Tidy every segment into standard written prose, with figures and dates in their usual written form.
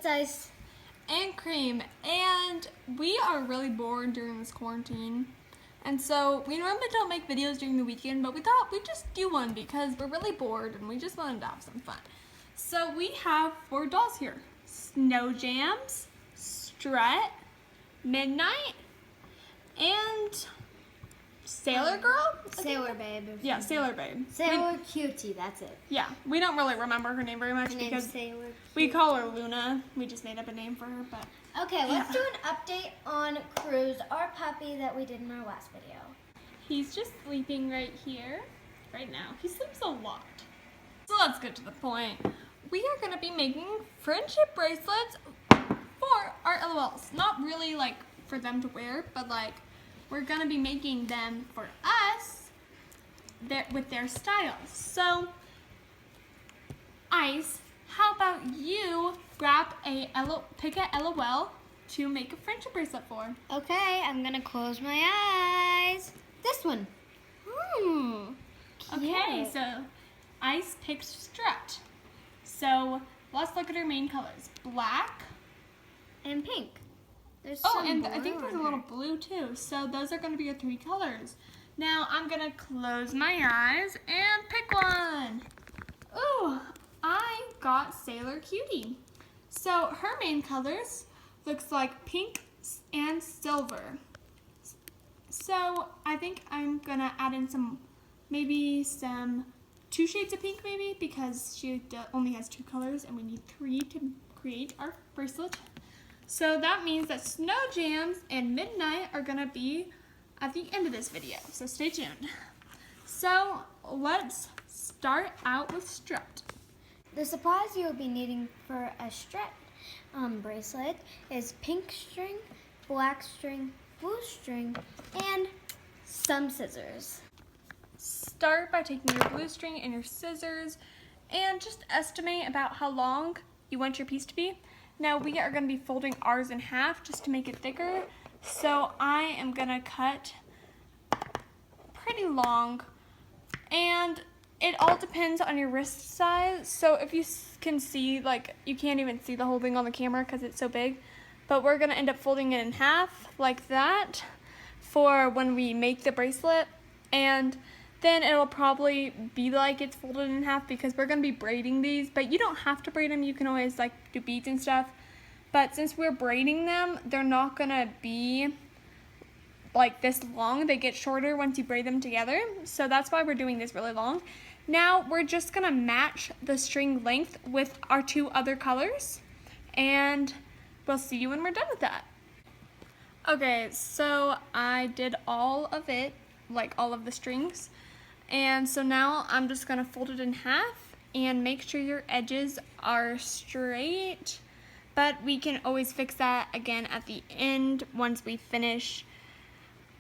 It's Ice. And Cream. And we are really bored during this quarantine. And so we normally don't make videos during the weekend, but we thought we'd just do one because we're really bored and we just wanted to have some fun. So we have 4 dolls here. Snow Jams, Strut, Midnight, and Sailor Girl? Sailor Babe. Yeah, Sailor Babe. Sailor Cutie, that's it. Yeah, we don't really remember her name very much because Sailor we call her Luna. We just made up a name for her, but... Okay, let's do an update on Cruz, our puppy that we did in our last video. He's just sleeping right here, right now. He sleeps a lot. So let's get to the point. We are going to be making friendship bracelets for our LOLs. Not really like for them to wear, but like we're going to be making them for us with their styles. So, Ice, how about you pick a LOL to make a friendship bracelet for? Okay, I'm gonna close my eyes. This one. Okay, so Ice picked Strut. So let's look at her main colors. Black. And pink. There's I think there's a little blue too. So those are going to be your 3 colors. Now I'm going to close my eyes and pick one. Ooh, I got Sailor Cutie. So her main colors looks like pink and silver. So I think I'm going to add in maybe some 2 shades of pink maybe because she only has 2 colors and we need 3 to create our bracelet. So that means that Snow Jams and Midnight are going to be at the end of this video, so stay tuned. So let's start out with Strut. The supplies you'll be needing for a Strut bracelet is pink string, black string, blue string, and some scissors. Start by taking your blue string and your scissors and just estimate about how long you want your piece to be. Now we are going to be folding ours in half just to make it thicker. So I am going to cut pretty long, and it all depends on your wrist size. So if you can see, like, you can't even see the whole thing on the camera because it's so big, but we're going to end up folding it in half like that for when we make the bracelet, and then it'll probably be like it's folded in half because we're going to be braiding these, but you don't have to braid them. You can always like do beads and stuff, but since we're braiding them, they're not going to be like this long. They get shorter once you braid them together, so that's why we're doing this really long. Now we're just going to match the string length with our 2 other colors, and we'll see you when we're done with that. Okay, so I did all of it, like all of the strings. And so now I'm just going to fold it in half and make sure your edges are straight. But we can always fix that again at the end once we finish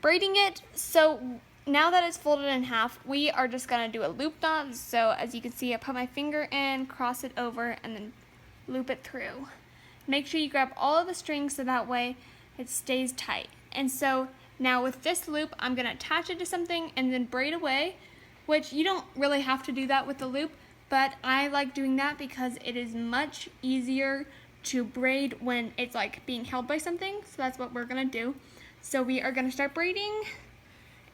braiding it. So now that it's folded in half, we are just going to do a loop knot. So as you can see, I put my finger in, cross it over, and then loop it through. Make sure you grab all of the strings so that way it stays tight. And so now with this loop, I'm going to attach it to something and then braid away, which you don't really have to do that with the loop, but I like doing that because it is much easier to braid when it's like being held by something. So that's what we're going to do. So we are going to start braiding,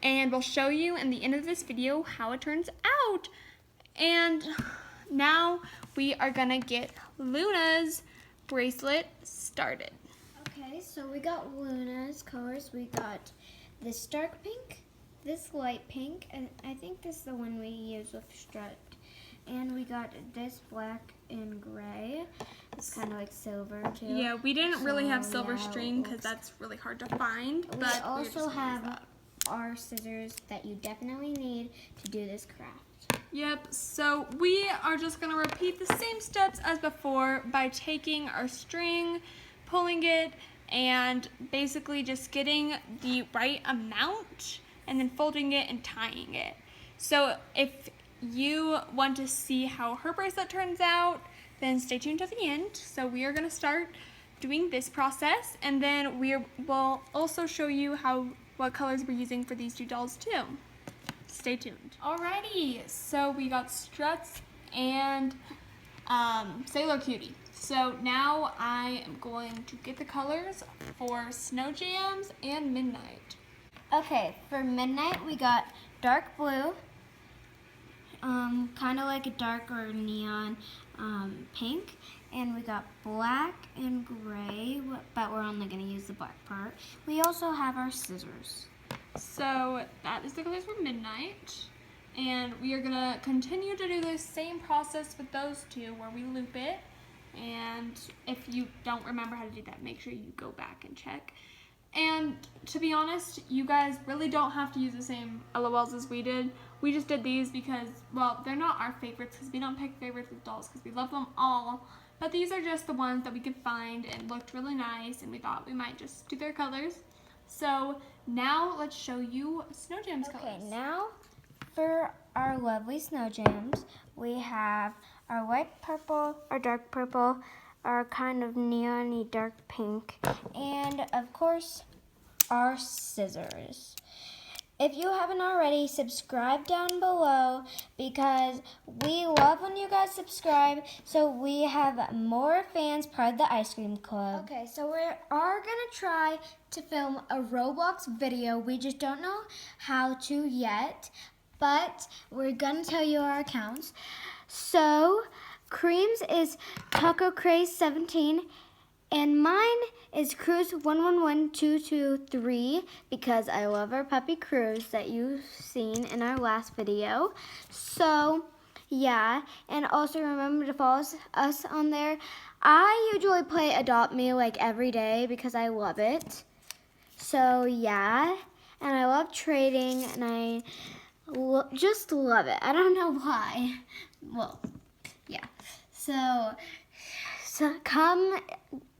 and we'll show you in the end of this video how it turns out. And now we are going to get Luna's bracelet started. Okay, so we got Luna's colors. We got this dark pink, this light pink, and I think this is the one we use with Strut. And we got this black and gray. It's kind of like silver too. Yeah, we didn't really have silver string because that's really hard to find. We but also have our scissors that you definitely need to do this craft. Yep, so we are just going to repeat the same steps as before by taking our string, pulling it, and basically just getting the right amount and then folding it and tying it. So if you want to see how her bracelet turns out, then stay tuned to the end. So we are going to start doing this process, and then we'll also show you what colors we're using for these 2 dolls too. Stay tuned. Alrighty, so we got Struts and Sailor Cutie. So now I am going to get the colors for Snow Jams and Midnight. Okay, for Midnight we got dark blue, kind of like a darker neon pink, and we got black and gray, but we're only going to use the black part. We also have our scissors. So that is the colors for Midnight. And we are gonna continue to do the same process with those two where we loop it. And if you don't remember how to do that, make sure you go back and check. And to be honest, you guys really don't have to use the same LOLs as we did. We just did these because, well, they're not our favorites because we don't pick favorites with dolls because we love them all. But these are just the ones that we could find and looked really nice, and we thought we might just do their colors. So now let's show you Snow Jam's colors. Okay, now for our lovely Snow Jams, we have our white purple, our dark purple, our kind of neon-y dark pink, and of course, our scissors. If you haven't already, subscribe down below because we love when you guys subscribe, so we have more fans part of the Ice Cream Club. Okay, so we are going to try to film a Roblox video. We just don't know how to yet, but we're going to tell you our accounts. So, Cream's is Taco Craze 17, and mine is Cruz 111223 because I love our puppy Cruz that you've seen in our last video. So, yeah, and also remember to follow us on there. I usually play Adopt Me like every day because I love it. So, yeah, and I love trading, and I just love it. I don't know why. Well, yeah. So come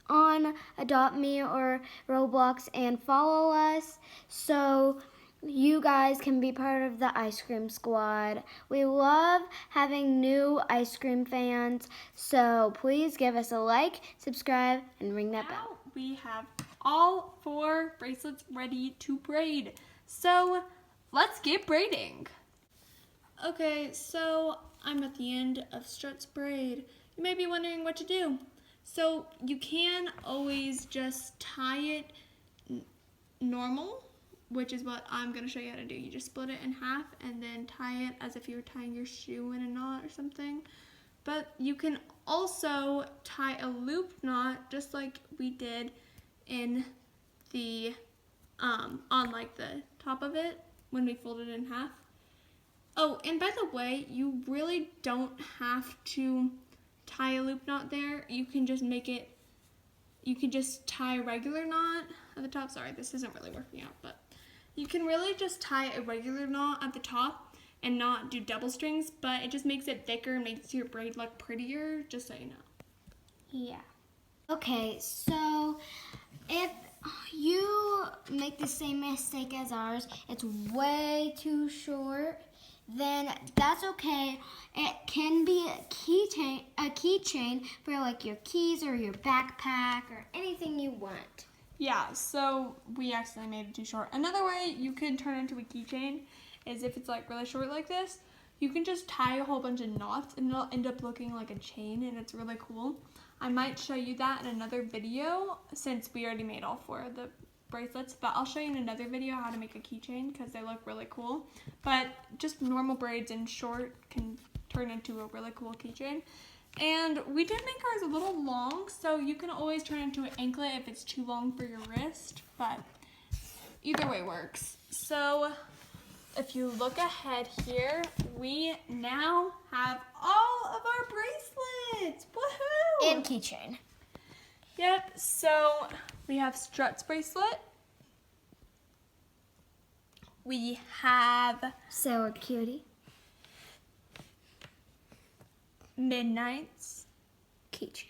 on Adopt Me or Roblox and follow us so you guys can be part of the Ice Cream Squad. We love having new ice cream fans, so please give us a like, subscribe, and ring that bell. Now we have all 4 bracelets ready to braid. So let's get braiding. Okay, so I'm at the end of Strut's braid. You may be wondering what to do. So you can always just tie it normal, which is what I'm going to show you how to do. You just split it in half and then tie it as if you were tying your shoe in a knot or something. But you can also tie a loop knot just like we did in the, on like the top of it when we folded it in half. Oh, and by the way, you really don't have to tie a loop knot there. You can just make it, you can just tie a regular knot at the top. Sorry, this isn't really working out, but you can really just tie a regular knot at the top and not do double strings, but it just makes it thicker and makes your braid look prettier, just so you know. Yeah. Okay, so if you make the same mistake as ours, it's way too short, then that's okay. It can be a keychain for like your keys or your backpack or anything you want. Yeah, so we accidentally made it too short. Another way you could turn it into a keychain is if it's like really short like this, you can just tie a whole bunch of knots and it'll end up looking like a chain, and it's really cool. I might show you that in another video since we already made all 4 of the bracelets, but I'll show you in another video how to make a keychain because they look really cool. But just normal braids in short can turn into a really cool keychain. And we did make ours a little long, so you can always turn it into an anklet if it's too long for your wrist, but either way works. So if you look ahead here, we now have all of our bracelets. Woohoo! And keychain. Yep, so we have Strut's bracelet. We have Sour Cutie. Midnight's Keychain.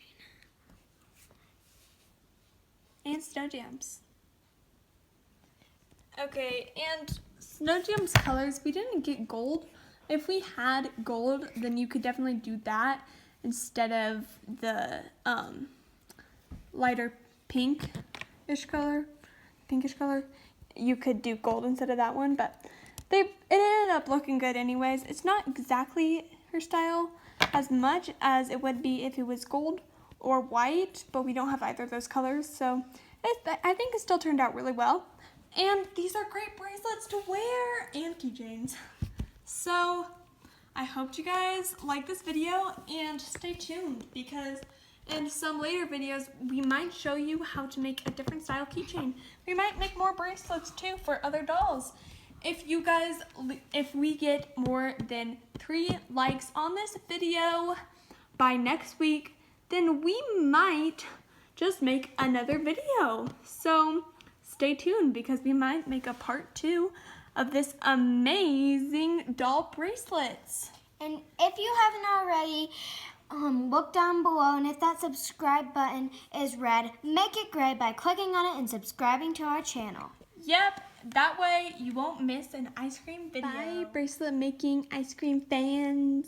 and Snow Jams. Okay, and Snow Jams colors, we didn't get gold. If we had gold, then you could definitely do that instead of the lighter pinkish color. You could do gold instead of that one, but it ended up looking good anyways. It's not exactly her style as much as it would be if it was gold or white, but we don't have either of those colors, so I think it still turned out really well. And these are great bracelets to wear and keychains. So I hope you guys like this video and stay tuned, because in some later videos we might show you how to make a different style keychain. We might make more bracelets too for other dolls. If we get more than 3 likes on this video by next week, then we might just make another video. So stay tuned, because we might make a part 2 of this amazing doll bracelets. And if you haven't already, look down below, and if that subscribe button is red, make it gray by clicking on it and subscribing to our channel. Yep, that way you won't miss an ice cream video. Bye, bracelet making ice cream fans.